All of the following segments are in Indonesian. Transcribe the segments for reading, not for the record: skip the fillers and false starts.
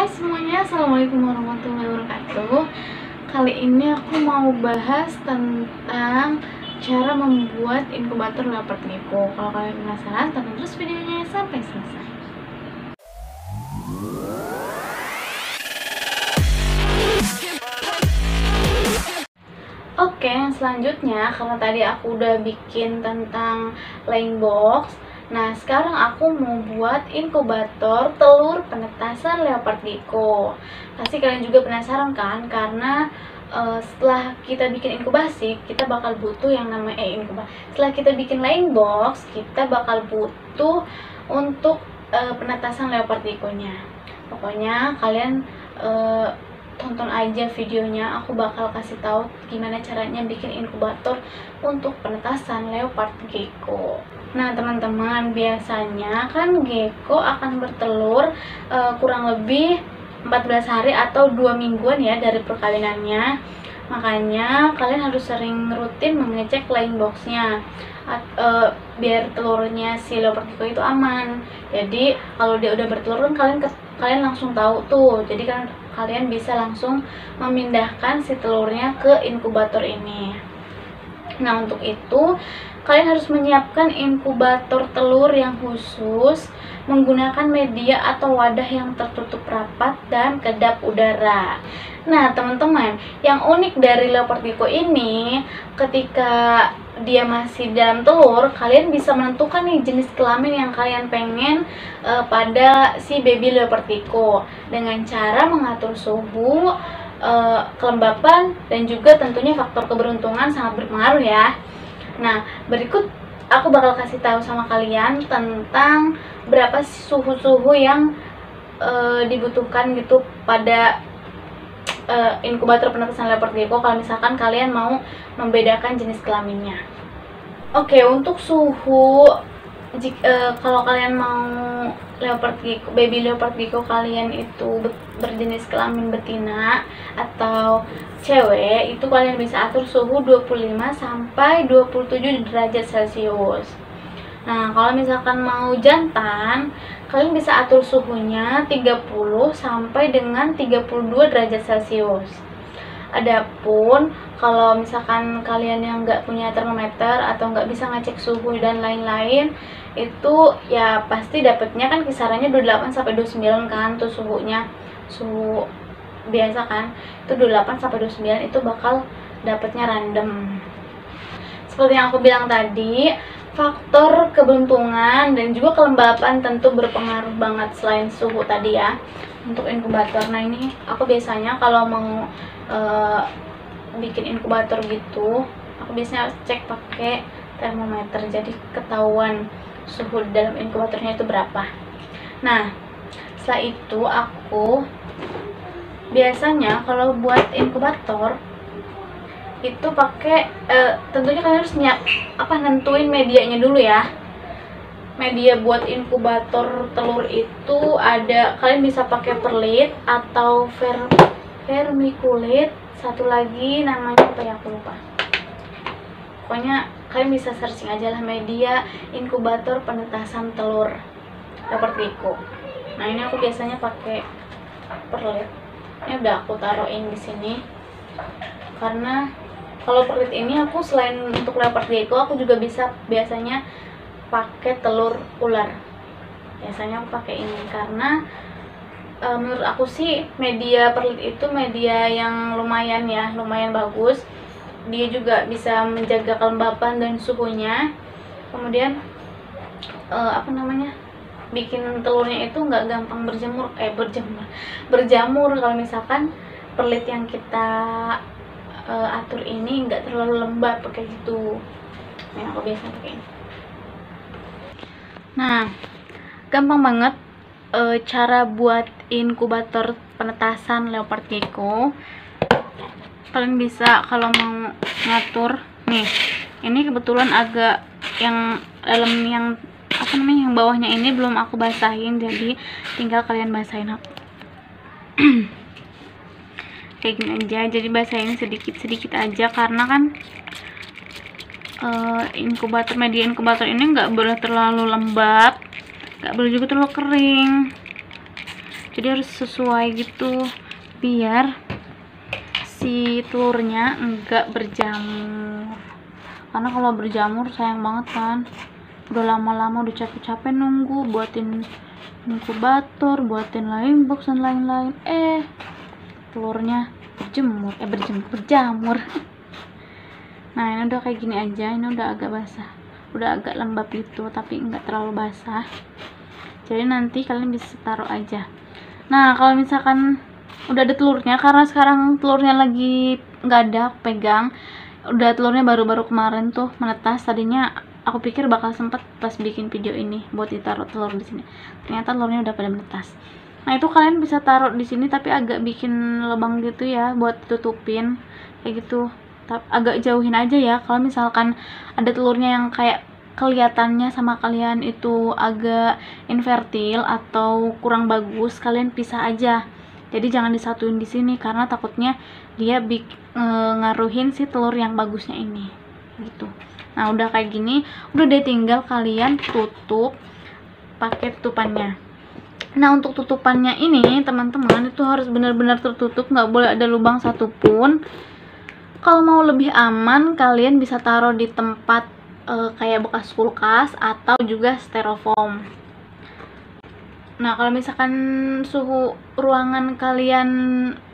Hai semuanya, assalamualaikum warahmatullahi wabarakatuh. Kali ini aku mau bahas tentang cara membuat inkubator leopard gecko. Kalau kalian penasaran, tonton terus videonya sampai selesai. Oke, selanjutnya karena tadi aku udah bikin tentang laying box, nah sekarang aku mau buat inkubator telur penetasan leopard gecko. Pasti kalian juga penasaran kan, karena setelah kita bikin inkubasi, kita bakal butuh yang namanya setelah kita bikin laying box, kita bakal butuh untuk penetasan leopard gecko-nya. Pokoknya kalian tonton aja videonya, aku bakal kasih tahu gimana caranya bikin inkubator untuk penetasan leopard gecko. Nah teman-teman, biasanya kan gecko akan bertelur kurang lebih 14 hari atau 2 mingguan ya dari perkawinannya. Makanya kalian harus sering rutin mengecek laying boxnya biar telurnya si leopard gecko itu aman. Jadi kalau dia udah bertelur kan kalian langsung tahu tuh. Jadi kan kalian bisa langsung memindahkan si telurnya ke inkubator ini. Nah untuk itu kalian harus menyiapkan inkubator telur yang khusus menggunakan media atau wadah yang tertutup rapat dan kedap udara. Nah teman-teman, yang unik dari leopard gecko ini, ketika dia masih dalam telur, kalian bisa menentukan nih jenis kelamin yang kalian pengen pada si baby leopard gecko dengan cara mengatur suhu, kelembapan, dan juga tentunya faktor keberuntungan sangat berpengaruh ya. Nah, berikut aku bakal kasih tahu sama kalian tentang berapa suhu-suhu yang dibutuhkan gitu pada inkubator penetasan leopard gecko kalau misalkan kalian mau membedakan jenis kelaminnya. Oke, untuk suhu kalau kalian mau baby leopard gecko kalian itu berjenis kelamin betina atau cewek, itu kalian bisa atur suhu 25 sampai 27 derajat Celcius. Nah, kalau misalkan mau jantan, kalian bisa atur suhunya 30 sampai dengan 32 derajat Celcius. Adapun kalau misalkan kalian yang nggak punya termometer atau nggak bisa ngecek suhu dan lain-lain, itu ya pasti dapatnya kan kisarannya 28 sampai 29 kan tuh suhunya. Suhu biasa kan, itu 28 sampai 29 itu bakal dapatnya random. Seperti yang aku bilang tadi, faktor keberuntungan dan juga kelembapan tentu berpengaruh banget selain suhu tadi ya untuk inkubator. Nah ini aku biasanya kalau mau bikin inkubator gitu, aku biasanya cek pakai termometer, jadi ketahuan suhu dalam inkubatornya itu berapa. Nah setelah itu aku biasanya kalau buat inkubator itu pakai tentunya kalian harus nentuin medianya dulu ya. Media buat inkubator telur itu ada, kalian bisa pakai perlit atau vermiculite, satu lagi namanya apa ya aku lupa. Pokoknya kalian bisa searching aja lah media inkubator penetasan telur leopard gecko. Nah ini aku biasanya pakai perlit. Ini udah aku taruhin di sini karena kalau perlit ini aku selain untuk leopard gecko, aku juga biasanya pakai telur ular. Biasanya aku pakai ini karena menurut aku sih media perlit itu media yang lumayan bagus. Dia juga bisa menjaga kelembapan dan suhunya. Kemudian bikin telurnya itu nggak gampang berjamur kalau misalkan perlit yang kita atur ini nggak terlalu lembab kayak gitu. Nah aku biasa pakai ini. Nah gampang banget cara buat inkubator penetasan leopard gecko. Kalian bisa kalau mau ngatur nih, ini kebetulan agak yang dalam yang yang bawahnya ini belum aku basahin, jadi tinggal kalian basahin kayak gini aja. Jadi basahin sedikit-sedikit aja karena kan media inkubator ini nggak boleh terlalu lembab, nggak boleh juga terlalu kering. jadi harus sesuai gitu biar si telurnya enggak berjamur. Karena kalau berjamur sayang banget kan, udah lama-lama udah capek-capek nunggu buatin inkubator, buatin laying box dan lain-lain, telurnya berjamur. Nah, ini udah kayak gini aja, ini udah agak basah, udah agak lembab gitu tapi enggak terlalu basah, jadi nanti kalian bisa taruh aja. Nah, kalau misalkan udah ada telurnya, karena sekarang telurnya lagi nggak ada, aku pegang udah telurnya baru-baru kemarin tuh menetas. Tadinya aku pikir bakal sempet pas bikin video ini buat ditaruh telur di sini, ternyata telurnya udah pada menetas. Nah, itu kalian bisa taruh di sini tapi agak bikin lubang gitu ya buat tutupin kayak gitu. Agak jauhin aja ya. Kalau misalkan ada telurnya yang kayak kelihatannya sama kalian itu agak infertil atau kurang bagus, kalian pisah aja. Jadi jangan disatuin di sini karena takutnya dia ngaruhin si telur yang bagusnya ini gitu. Nah, udah kayak gini, udah deh tinggal kalian tutup pakai tutupannya. Nah, untuk tutupannya ini teman-teman itu harus benar-benar tertutup, nggak boleh ada lubang satupun. Kalau mau lebih aman, kalian bisa taruh di tempat kayak bekas kulkas atau juga styrofoam. Nah, kalau misalkan suhu ruangan kalian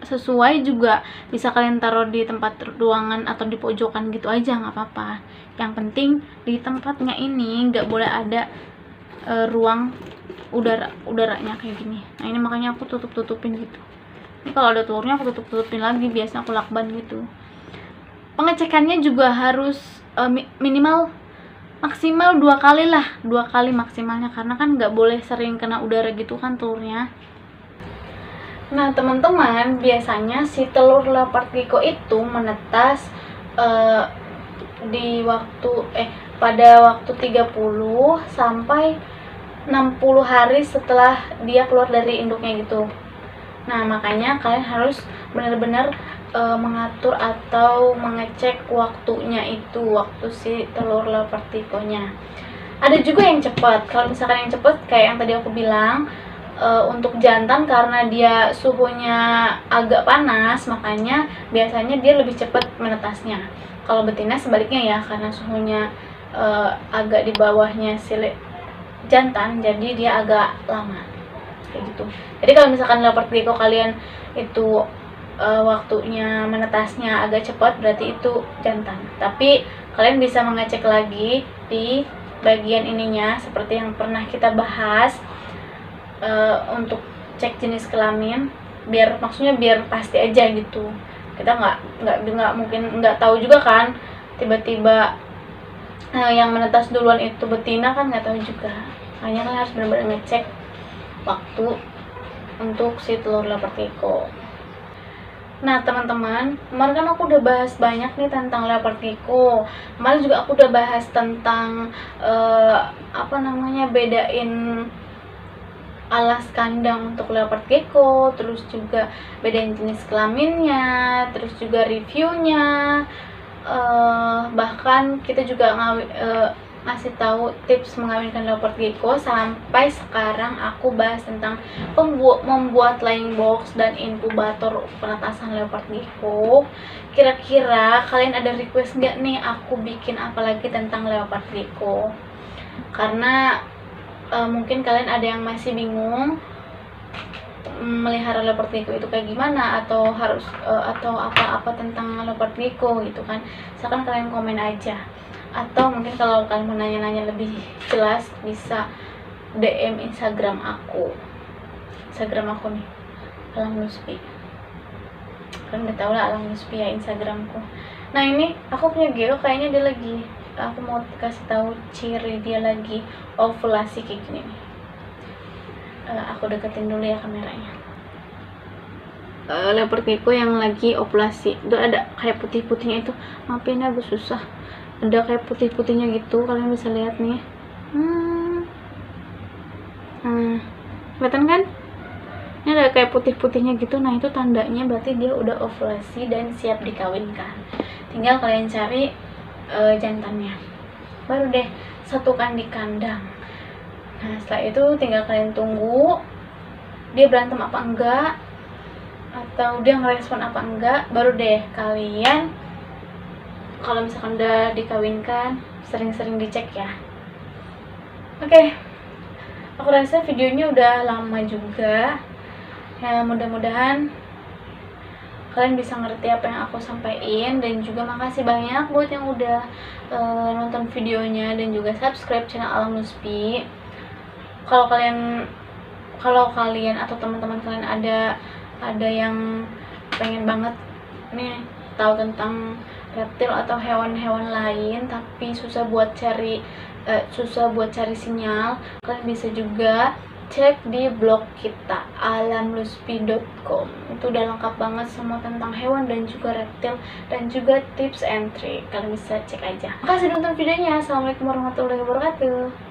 sesuai juga bisa kalian taruh di tempat ruangan atau di pojokan gitu aja, nggak apa-apa. Yang penting di tempatnya ini nggak boleh ada ruang udaranya kayak gini. Nah, ini makanya aku tutupin gitu. Ini kalau ada telurnya aku tutupin lagi, biasanya aku lakban gitu. Pengecekannya juga harus minimal maksimal 2 kali lah, 2 kali maksimalnya, karena kan nggak boleh sering kena udara gitu kan telurnya. Nah, teman-teman, biasanya si telur leopard gecko itu menetas pada waktu 30 sampai 60 hari setelah dia keluar dari induknya gitu. Nah, makanya kalian harus benar-benar mengatur atau mengecek waktunya itu, waktu si telur leopard gecko-nya. Ada juga yang cepat. Kalau misalkan yang cepat kayak yang tadi aku bilang, untuk jantan karena dia suhunya agak panas, makanya biasanya dia lebih cepat menetasnya. Kalau betina sebaliknya ya, karena suhunya agak di bawahnya si jantan, jadi dia agak lama kayak gitu. Jadi kalau misalkan leopard gecko kalian itu waktunya menetasnya agak cepat, berarti itu jantan. Tapi kalian bisa mengecek lagi di bagian ininya seperti yang pernah kita bahas, untuk cek jenis kelamin, maksudnya biar pasti aja gitu. Kita nggak mungkin nggak tahu juga kan, tiba-tiba yang menetas duluan itu betina kan, nggak tahu juga. Makanya kalian harus benar-benar ngecek waktu untuk si telur leopard gecko. Nah, teman-teman, kemarin kan aku udah bahas banyak nih tentang leopard gecko. Kemarin juga aku udah bahas tentang bedain alas kandang untuk leopard gecko, terus juga bedain jenis kelaminnya, terus juga reviewnya, bahkan kita juga ngasih tahu tips mengawinkan leopard gecko. Sampai sekarang aku bahas tentang membuat laying box dan inkubator penetasan leopard gecko. Kira-kira kalian ada request nggak nih aku bikin apa lagi tentang leopard gecko? Karena mungkin kalian ada yang masih bingung melihara leopard gecko itu kayak gimana, atau harus atau apa-apa tentang leopard gecko gitu kan. Misalkan kalian komen aja, atau mungkin kalau kalian mau nanya-nanya lebih jelas bisa DM Instagram aku nih, Alang Luspi. Kalian udah tau lah Alang Luspi ya Instagramku. Nah, ini aku punya gecko, kayaknya dia lagi, aku mau kasih tahu ciri dia lagi ovulasi kayak gini nih. Aku deketin dulu ya kameranya. Leopard gecko yang lagi ovulasi, udah ada kayak putih-putihnya itu, maafin agak susah, ada kayak putih-putihnya gitu, kalian bisa lihat nih. Kelihatan kan? Ini ada kayak putih-putihnya gitu. Nah, itu tandanya berarti dia udah ovulasi dan siap dikawinkan. Tinggal kalian cari jantannya, baru deh satukan di kandang. Nah, setelah itu tinggal kalian tunggu dia berantem apa enggak, atau dia ngerespon apa enggak, baru deh kalian kalau misalkan udah dikawinkan sering-sering dicek ya. Oke, aku rasa videonya udah lama juga ya, mudah-mudahan kalian bisa ngerti apa yang aku sampaikan, dan juga makasih banyak buat yang udah nonton videonya dan juga subscribe channel Alam Luspi. Kalau kalian atau teman-teman kalian ada yang pengen banget nih tahu tentang reptil atau hewan-hewan lain tapi susah buat cari sinyal, kalian bisa juga cek di blog kita alamluspi.com. Itu udah lengkap banget semua tentang hewan dan juga reptil dan juga tips and trick, kalian bisa cek aja. Makasih nonton videonya. Assalamualaikum warahmatullahi wabarakatuh.